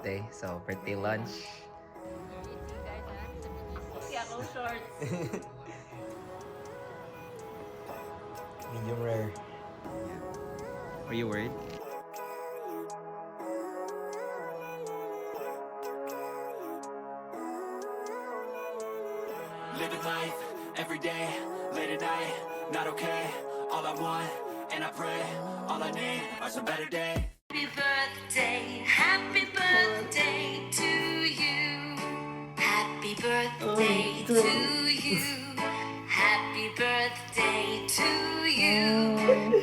Day, so birthday lunch. Shorts. Medium rare. Are you worried? Living life, every day, late at night, not okay. All I want, and I pray, all I need are some better days. Happy birthday to you. Happy birthday to you. Happy birthday to you.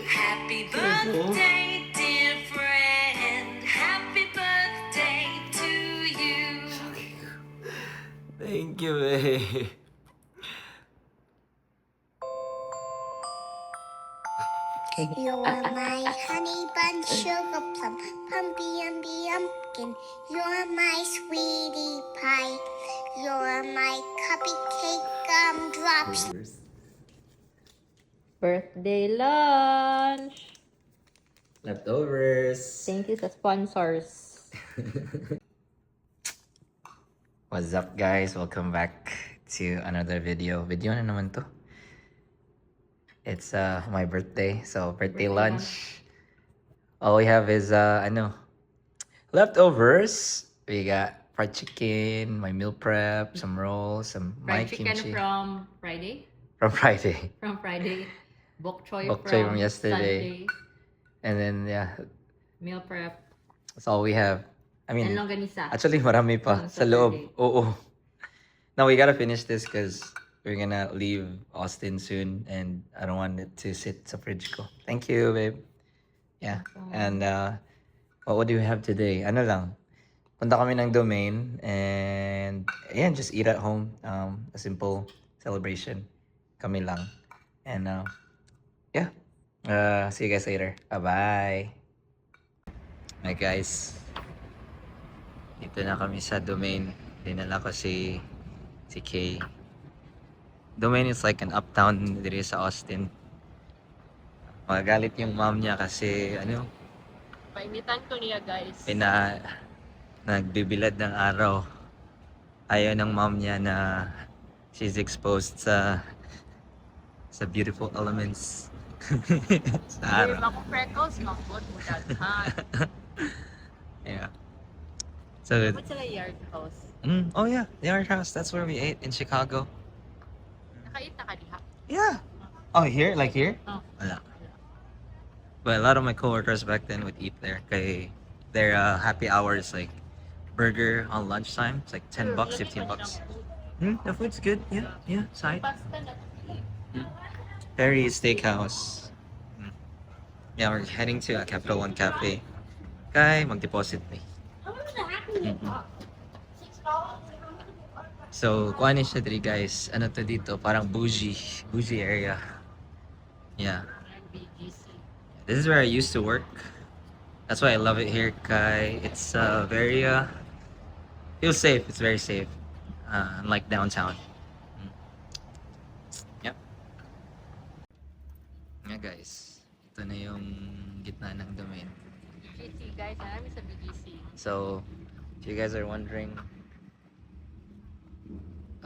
Happy birthday, dear friend. Happy birthday to you. Thank you, babe. You're my honey bun, sugar plum, pumpy umby umpkin. You're my sweetie pie. You're my cupcake gumdrops. Birthday lunch. Leftovers. Thank you sa sponsors. What's up, guys? Welcome back to another video. Video na naman to. It's my birthday, so birthday lunch. All we have is leftovers. We got fried chicken, my meal prep, some rolls, some my Fried chicken kimchi from Friday. from Friday, From Friday. Bok choy Bok choy from from yesterday. Sunday. and then Meal prep. that's all we have. I And mean, longganisa. actually marami pa Yung sa loob. Saturday. Oo. Now we gotta finish this because we're gonna leave Austin soon, and I don't want it to sit sa fridge ko. Thank you, babe. Yeah. And what do we have today? Ano lang. Punta kami ng Domain, and ayan, just eat at home. A simple celebration. Kami lang. And yeah. See you guys later. Bye-bye. Hi guys. Dito na kami sa Domain. Dinala ko si Kaye. Domain is like an uptown dito sa Austin. Magagalit yung mom niya kasi Painitan ko niya, guys. nagbibilad ng araw. Ayaw ng mom niya na she's exposed sa beautiful elements sa araw. Ako freckles, mangkot mo daghan. Yeah. So, What's sila yard house? oh yeah, the art house. That's where we ate in Chicago. Nakait na ka diha. Yeah. Oh, here? Like here? Oh. Wala. But a lot of my coworkers back then would eat there. Kay their happy hours, like burger on lunchtime. It's like $10, $15. The food's good. Yeah. Side. Pasta na. Perry Steakhouse. Yeah, we're heading to Capital One Cafe. Kay mag-deposit me. So, kuhanin siya dito, guys. Ano to dito? Parang bougie area. Yeah. BGC. This is where I used to work. That's why I love it here, Kai. It's very feels safe. It's very safe, unlike downtown. Yep. Yeah, guys. Ito na yung gitna ng Domain. BGC, guys. Marami sa BGC. So, if you guys are wondering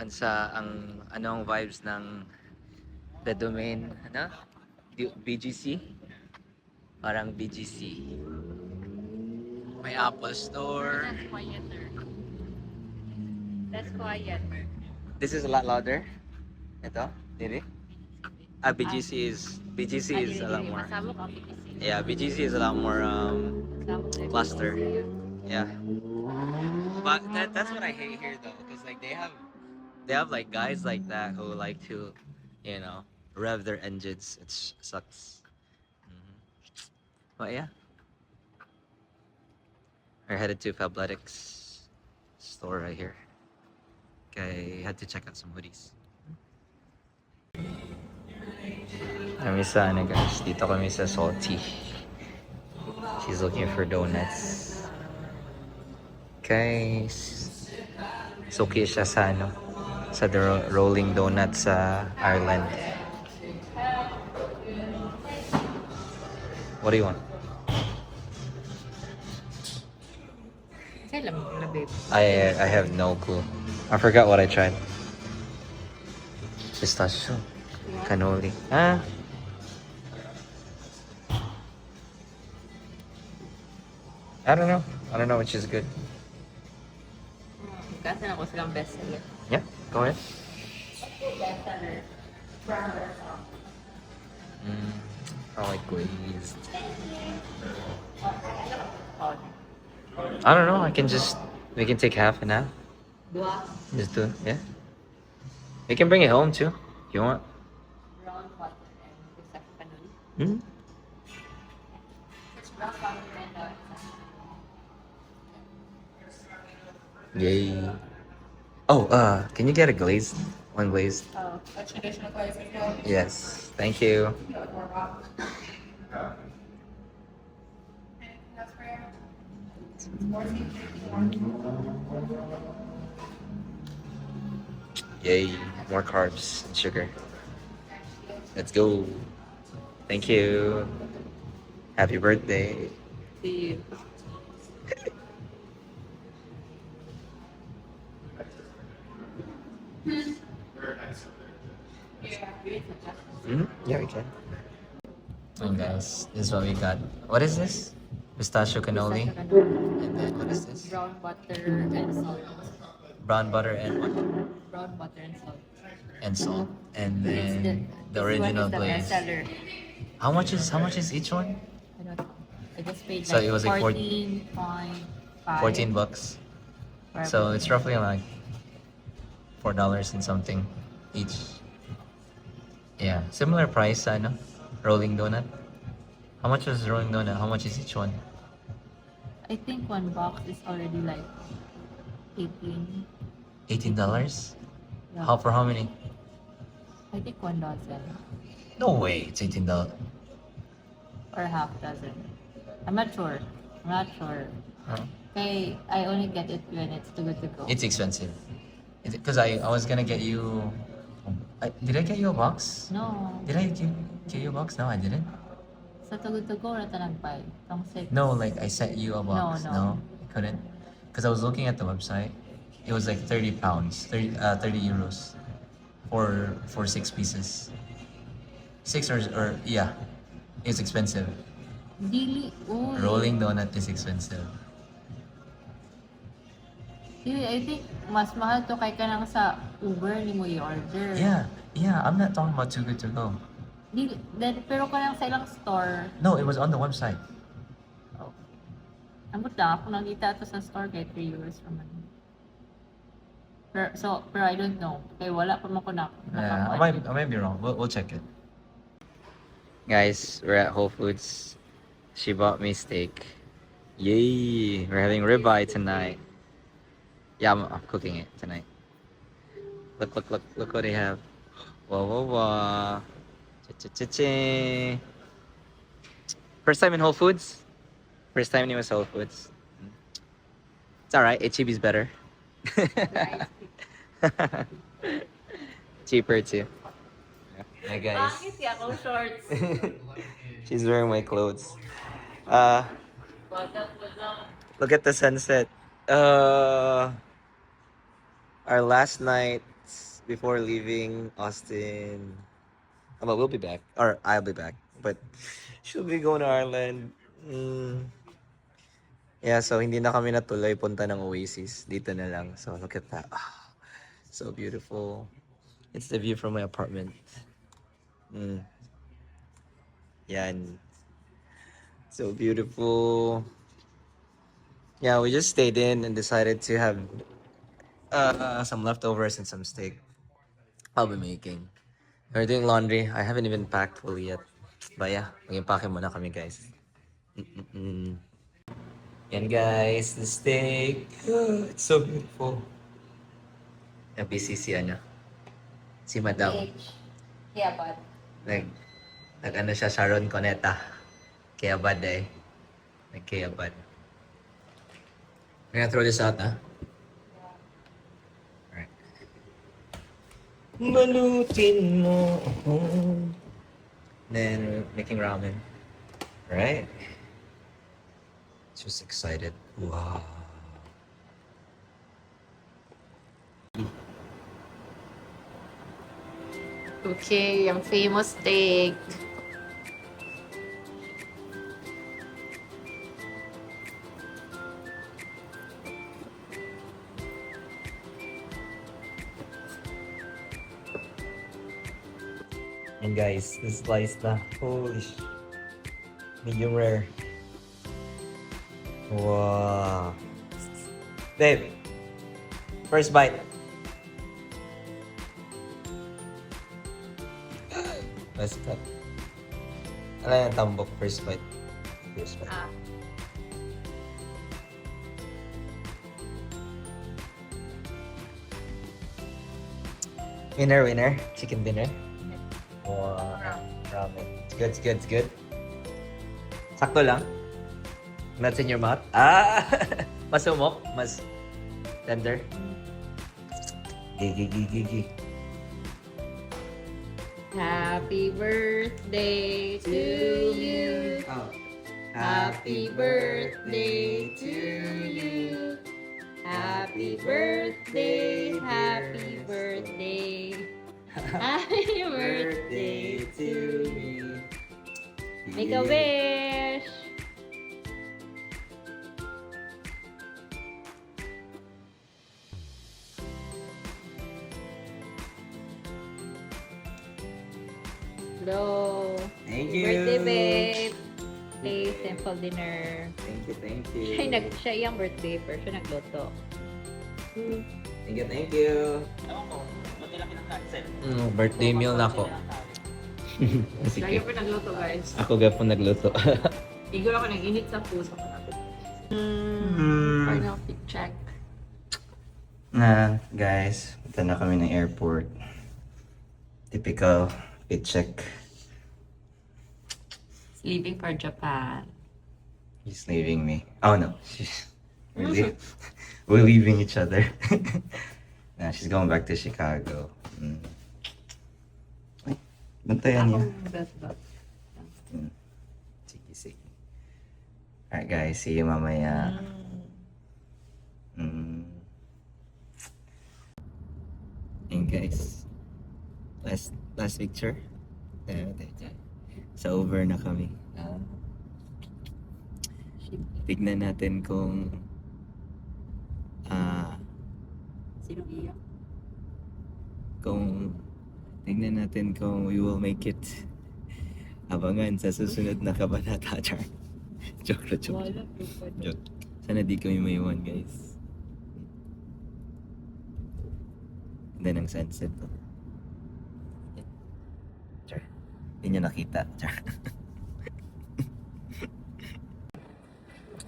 anong vibes ng the Domain, BGC? Parang BGC. May Apple Store. That's quieter. That's quiet. This is a lot louder. Ito, dili? BGC is a lot more. Masabog ang BGC. Yeah, BGC is a lot more cluster. Yeah. But that's what I hate here though, because like they have like guys like that who like to, rev their engines. It sucks. But yeah, we're headed to Fabletics store right here. Okay, had to check out some hoodies. Kami sa guys, dito kami sa Salty. She's looking for donuts. Guys, so okay siya sa sa the rolling donuts sa Ireland. What do you want? Kailan Wala, babe. I have no clue. I forgot what I tried. Pistachio. Cannoli. Ah. I don't know. I don't know which is good. Kasi ako silang bestseller. Yeah, go ahead. Bestseller. I like glazed. Oh, I don't know. We can take half and half. dua. Just do it. Yeah. We can bring it home too if you want. Brown butter and pistachio cannoli. Hmm? It's brown butter and Yay. Oh, can you get a glazed? One glazed? a traditional place as well. Yes. Thank you. Yay. More carbs and sugar. Let's go. Thank you. Happy birthday. See you. Yeah, we can. And guys, this is what we got. What is this? Pistachio cannoli. Pistachio cannoli. And then what is this? Brown butter and salt. Brown butter and what? Brown butter and salt. And salt. And It's then the this original one is the glaze. bestseller. How much is each one? I don't know. I just paid So like it was like 14.5. 14 bucks. So it's roughly like $4 and something each. Yeah, similar price, ano? Rolling donut. How much was rolling donut? How much is each one? I think one box is already like 18. $18? Yeah. How for how many? I think 1 dozen No way, it's $18. or half dozen. I'm not sure. Huh? Okay, I only get it when it's too good to go. It's expensive. Because I was gonna get you. Did I get you a box? No. Did I get you a box? No, I didn't. Sa too good to go, na nagpay. Tong 6. No, like I sent you a box. No. I couldn't. Because I was looking at the website. It was like 30 pounds, 30 euros for 6 pieces. 6 or yeah, it's expensive. Dili. Uy. Rolling donut is expensive. Dili, I think mas mahal to kay kanang sa Uber ni mo i-order. Yeah, I'm not talking about too good to go. Dili, pero kanang sa ilang store. No, it was on the website. Oh. Amot lang, ako nakita ito sa store kay 3 euros naman. Pero I don't know. Kaya wala pa man ko na. Yeah, I might be wrong. We'll check it. Guys, we're at Whole Foods. She bought me steak. Yay! We're having ribeye tonight. Yeah, I'm cooking it tonight. Look what they have. Whoa. Cha-cha-cha-cha. First time in Whole Foods? First time in US Whole Foods. It's alright, HEB's better. Cheaper too. Hi guys. Bakit ako shorts? She's wearing my clothes. Look at the sunset. Our last night before leaving Austin. Well, we'll be back, or I'll be back, but she'll be going to Ireland. Yeah, so hindi na kami natuloy punta ng Oasis. Dito na lang. So look at that. Ah, so beautiful. It's the view from my apartment. Yan. So beautiful. Yeah, we just stayed in and decided to have some leftovers and some steak. I'll be making. We're doing laundry. I haven't even packed fully yet. But yeah, mag-impake muna kami guys. Yan guys, the steak. It's so beautiful. Busy si Madam. Yeah, but Nag-ano siya, Sharon Coneta. Kaya bad eh. Kaya bad. We're gonna throw this out, huh? Alright. Balutin mo. Then we're making ramen. Alright. Just excited. Wow. Okay, yung famous steak. And guys, this slice na. Holy sh... Medium rare. Wow. Babe, first bite. Let's cut. Ano yung tambok? First bite. First bite. Ah. Winner, winner. Chicken dinner. Wow. Ramen. It's good, it's good, it's good. Sakto lang. Nuts in your mouth. Ah! Mas umok. Mas tender. Gigi. Happy birthday to you. Oh. Happy birthday to you. Happy birthday, happy birthday. Happy birthday to me. Make a wish. Hello. Thank Happy you. birthday, babe. Play simple dinner. Thank you. Siya yung birthday pero siya nagluto. Thank you. Birthday meal na ako. Lagi Sige. po nagluto, guys. Ako gapon nagluto. Igor ako nag-init sa puso ko. Final fit check. Na, guys, punta na kami ng airport. Typical fit check. Leaving for Japan. He's leaving me. Oh no, we're leaving each other. Nah, she's going back to Chicago. Ay, bantayan niya. Sige. Alright guys, see you mamaya. And guys, last picture. There. So over na kami. Tignan natin kung Sino iyak? tignan natin kung we will make it. Abangan sa susunod na kabanata. Char. Joke. Joke. Sana di kami maiwan, guys. Ganda ng sunset. Char. Hindi nyo nakita. Char.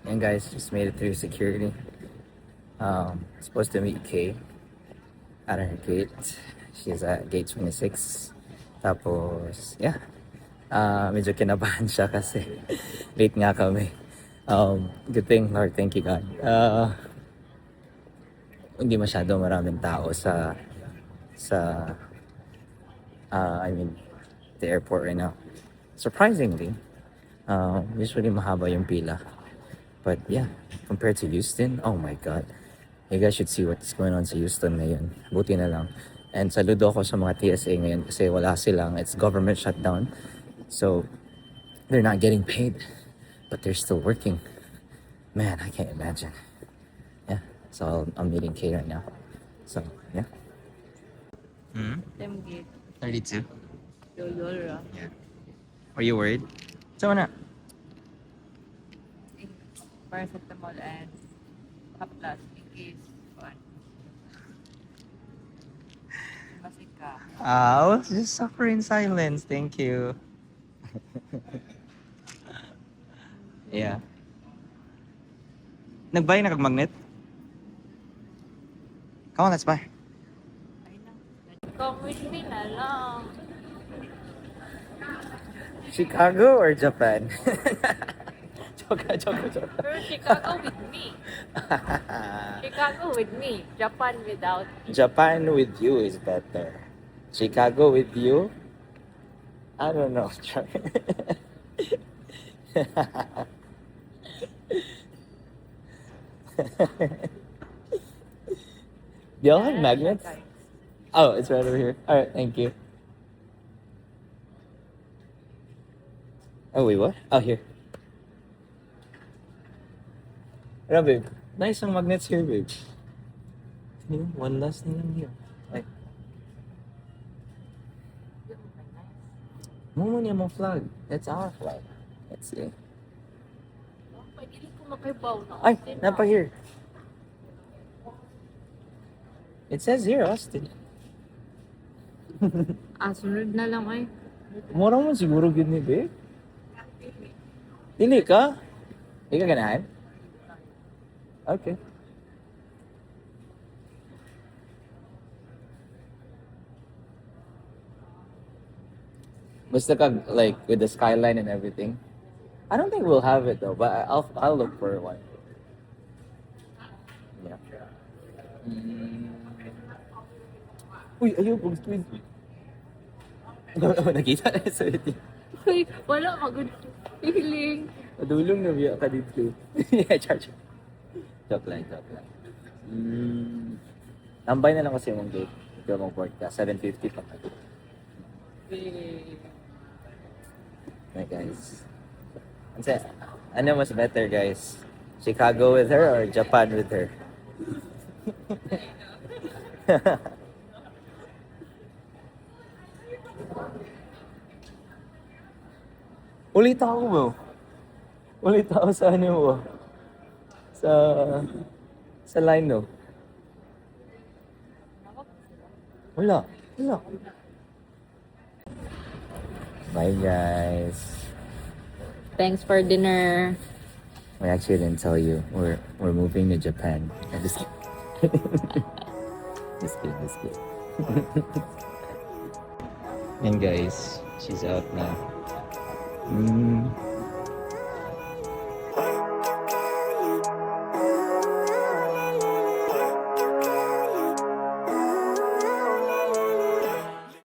And guys, just made it through security. Supposed to meet Kaye at her gate. She's at gate 26. Tapos, yeah. Medyo kinabahan siya kasi late nga kami. Good thing, Lord, thank you God. Hindi masyado maraming tao sa the airport right now. Surprisingly, usually mahaba yung pila. But yeah, compared to Houston, oh my God. You guys should see what's going on sa Houston ngayon. Buti na lang. And saludo ako sa mga TSA ngayon kasi wala silang, it's government shutdown. So, they're not getting paid. But they're still working. Man, I can't imagine. Yeah, so I'm meeting Kaye right now. So, yeah. Same gate. 32. Yolo. Yeah. Are you worried? So na. Paracetamol and haplas in case one. Masik ka. I was just suffer in silence. Thank you. Yeah. Nag-buy na kag magnet? Come on, let's buy. Come with me na lang. Chicago or Japan? joke. Pero Chicago with me. Chicago with me. Japan without me. Japan with you is better. Chicago with you? I don't know. Do y'all have magnets? Oh, it's right over here. Alright, thank you. Oh, wait, what? Oh, here. Ano, babe? Nice ang magnets here, babe. One last na lang here. Ay. Mo niya mong flag. That's our flag. Let's see. Pwede ko makibaw na. Ay, napa here. It says here, Austin. Sunod na lang ay. Mura mo siguro gini, babe. Dili ka? Di ka ganahan? Okay. Basta ka, like, with the skyline and everything. I don't think we'll have it though, but I'll look for one. Yeah. Uy, ayaw, pag-squeeze. Nakita na sa ito. Uy, wala ka good feeling. Madulong na biya ka dito. Yeah, charge. Joke lang, joke lang. Tambay na lang kasi yung gate. Ikaw mag-board ka. 7:50 pa ka. Right, guys. Ano mas better, guys? Chicago with her or Japan with her? Ulit ako, bro. Ulit ako sa ano mo. Sa line, no? Wala. Bye, guys. Thanks for dinner. We actually didn't tell you. We're moving to Japan. I'm just kidding. Just kidding. And guys, she's out now.